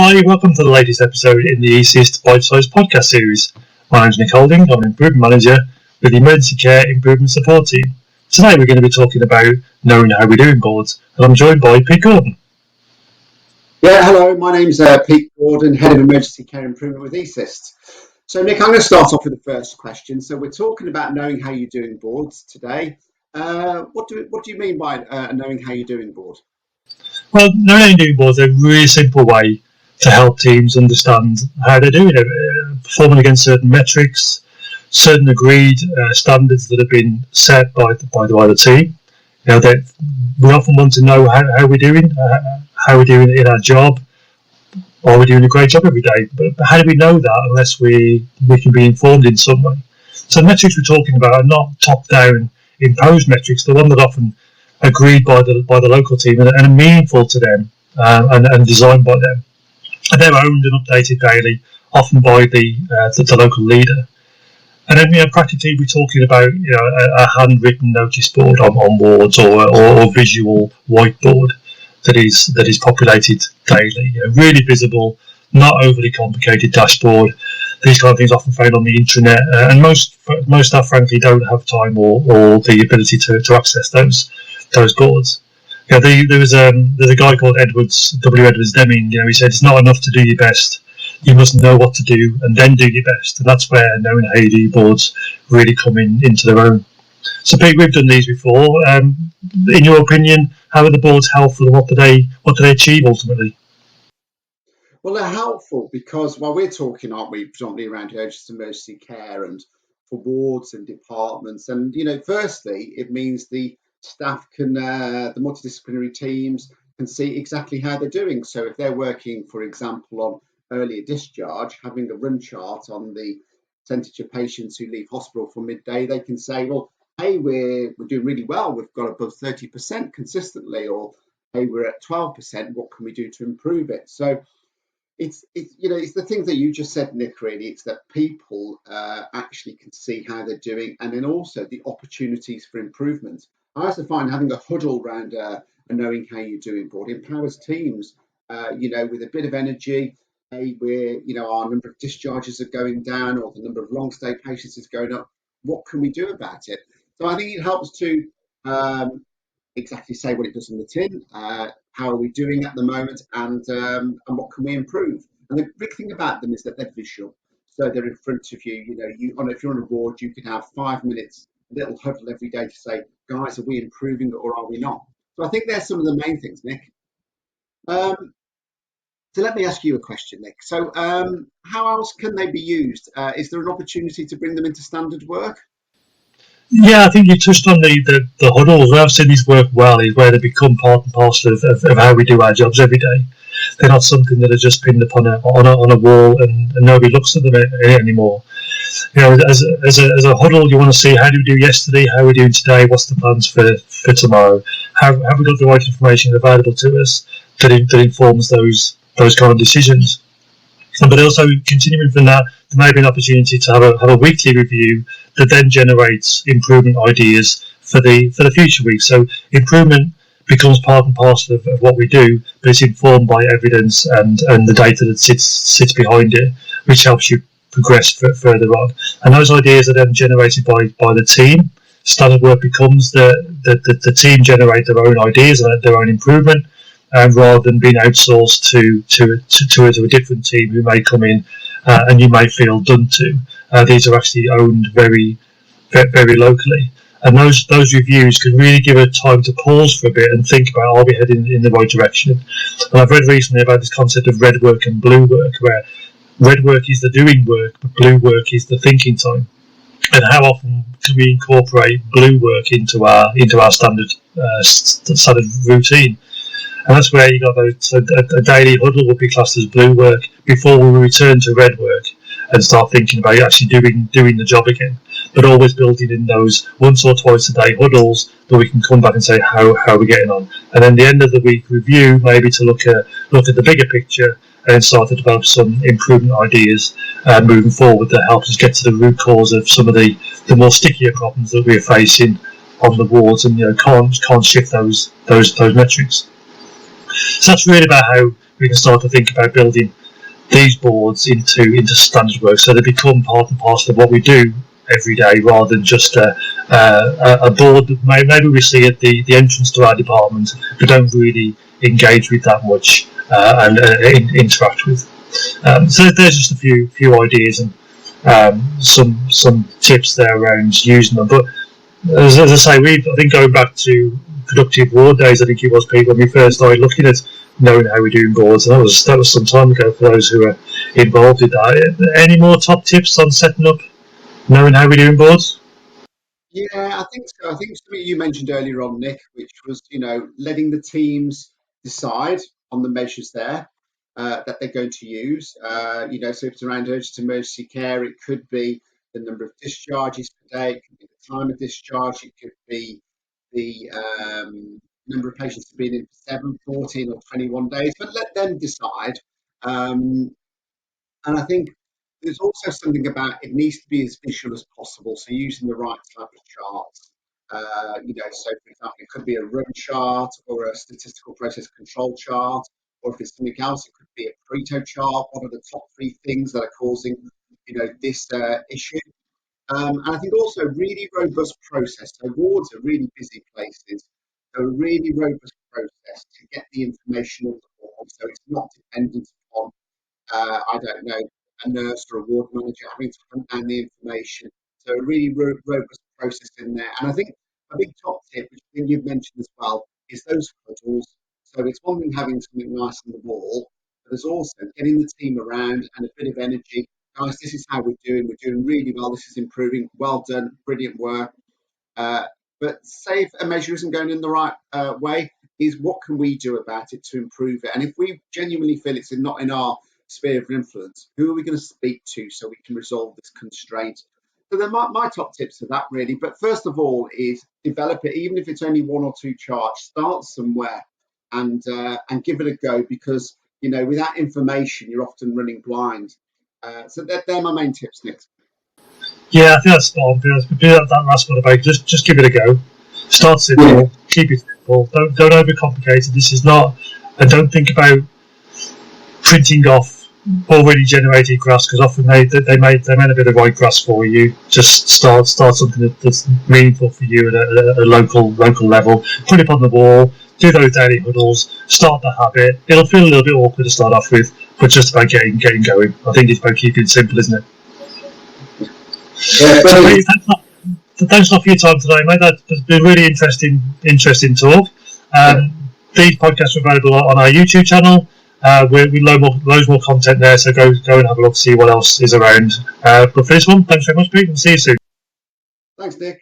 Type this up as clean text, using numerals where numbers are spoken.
Hi, welcome to the latest episode in the ECIST Bitesize Podcast Series. My name's Nick Holding, I'm an Improvement Manager with the Emergency Care Improvement Support Team. Today we're going to be talking about knowing how we're doing boards, and I'm joined by Pete Gordon. Yeah, hello, my name's Pete Gordon, Head of Emergency Care Improvement with ECIST. So Nick, I'm going to start off with the first question. So we're talking about knowing how you're doing boards today. What do you mean by knowing how you're doing board? Well, knowing how you're doing boards is a really simple way to help teams understand how they're doing it, performing against certain metrics, certain agreed standards that have been set by the team. You know, that we often want to know how we're doing, how we're doing in our job. Are we doing a great job every day? But how do we know that unless we can be informed in some way? So the metrics we're talking about are not top-down imposed metrics. They're one that often agreed by the local team and are meaningful to them and designed by them. And they're owned and updated daily, often by the local leader. And then, practically we're talking about a handwritten notice board on wards or visual whiteboard that is populated daily. Really visible, not overly complicated dashboard. These kind of things are often found on the intranet, and most staff, frankly, don't have time or the ability to access those boards. There's a guy called Edwards Deming. He said it's not enough to do your best. You must know what to do and then do your best, and that's where knowing how you do your boards really come into their own. So Pete, we've done these before. In your opinion, how are the boards helpful, and what do they achieve ultimately? Well, they're helpful because while we're talking, aren't we, predominantly around emergency care and for wards and departments, and firstly, it means the staff can, the multidisciplinary teams can see exactly how they're doing. So if they're working, for example, on earlier discharge, having a run chart on the percentage of patients who leave hospital for midday, they can say, well, hey, we're doing really well. We've got above 30% consistently, or hey, we're at 12%. What can we do to improve it? So it's the things that you just said, Nick, really. It's that people actually can see how they're doing, and then also the opportunities for improvement. I also find having a huddle around a knowing how you're doing board empowers teams, with a bit of energy. Hey, our number of discharges are going down, or the number of long stay patients is going up. What can we do about it? So I think it helps to exactly say what it does in the tin. How are we doing at the moment, and what can we improve? And the big thing about them is that they're visual, so they're in front of you. If you're on a board, you can have 5 minutes, a little huddle every day to say, guys, are we improving or are we not? So I think there's some of the main things, Nick. So let me ask you a question, Nick. So how else can they be used? Is there an opportunity to bring them into standard work? Yeah, I think you touched on the huddles. Where I've seen these work well is where they become part and parcel of how we do our jobs every day. They're not something that are just pinned up on a wall and nobody looks at them anymore. As a huddle, you want to see how did we do yesterday, how are we doing today, what's the plans for tomorrow, have we got the right information available to us that informs those kind of decisions. But also continuing from that, there may be an opportunity to have a weekly review that then generates improvement ideas for the future week. So improvement becomes part and parcel of what we do, but it's informed by evidence and the data that sits behind it, which helps you progress further on. And those ideas are then generated by the team. Standard work becomes the team generate their own ideas and their own improvement, rather than being outsourced to a different team who may come in and you may feel done to. These are actually owned very, very locally. And those reviews can really give a time to pause for a bit and think about, are we heading in the right direction? And I've read recently about this concept of red work and blue work, where red work is the doing work, but blue work is the thinking time. And how often can we incorporate blue work into our standard routine? And that's where you got those. So a daily huddle would be classed as blue work before we return to red work and start thinking about actually doing the job again. But always building in those once or twice a day huddles that we can come back and say how are we getting on. And then the end of the week review, maybe to look at the bigger picture and start to develop some improvement ideas moving forward that helps us get to the root cause of some of the more stickier problems that we're facing on the wards, and can't shift those metrics. So that's really about how we can start to think about building these boards into standard work, so they become part and parcel of what we do every day, rather than just a board that maybe we see at the entrance to our department, but don't really engage with that much and interact with. So there's just a few ideas and some tips there around using them. But as I say, I think going back to productive ward days, I think it was, Pete, when we first started looking at knowing how we're doing boards, and that was some time ago for those who are involved in that. Any more top tips on setting up, knowing how we're doing boards? Yeah, I think so. I think something you mentioned earlier on, Nick, which was, letting the teams decide on the measures there that they're going to use. So if it's around urgent emergency care, it could be the number of discharges per day, it could be the time of discharge, it could be the number of patients to be in for 7, 14 or 21 days, but let them decide. And I think there's also something about it needs to be as visual as possible, so using the right type of charts. So for example, it could be a run chart or a statistical process control chart, or if it's something else, it could be a Pareto chart. What are the top 3 things that are causing, this issue? And I think also really robust process. So wards are really busy places. So a really robust process to get the information on the board, so it's not dependent upon I don't know, a nurse or a ward manager having to hunt down the information. So a really robust process in there. And I think a big top tip, which I think you've mentioned as well, is those huddles. So it's one thing having something nice on the wall, but there's also getting the team around and a bit of energy. Guys, this is how we're doing. We're doing really well. This is improving. Well done. Brilliant work. But say if a measure isn't going in the right way, is what can we do about it to improve it? And if we genuinely feel it's not in our sphere of influence, who are we going to speak to so we can resolve this constraint? So they're my top tips for that, really. But first of all is develop it, even if it's only 1 or 2 charts. Start somewhere and give it a go, because without information you're often running blind. So they're my main tips, Nick. Yeah, I think that's spot on. That last one about just give it a go. Start simple, keep it simple. Don't overcomplicate it. This is not, and don't think about printing off already generated graphs, because often they made a bit of white graphs for you. Just start something that's meaningful for you at a local level. Put it on the wall. Do those daily huddles. Start the habit. It'll feel a little bit awkward to start off with, but just about getting going. I think it's about keeping it simple, isn't it? Yeah, so, mate, thanks a lot for your time today, mate. That's been really interesting talk. These podcasts are available on our YouTube channel. We loads more content there, so go and have a look, see what else is around. But for this one, thanks very much, Pete, and see you soon. Thanks, Nick.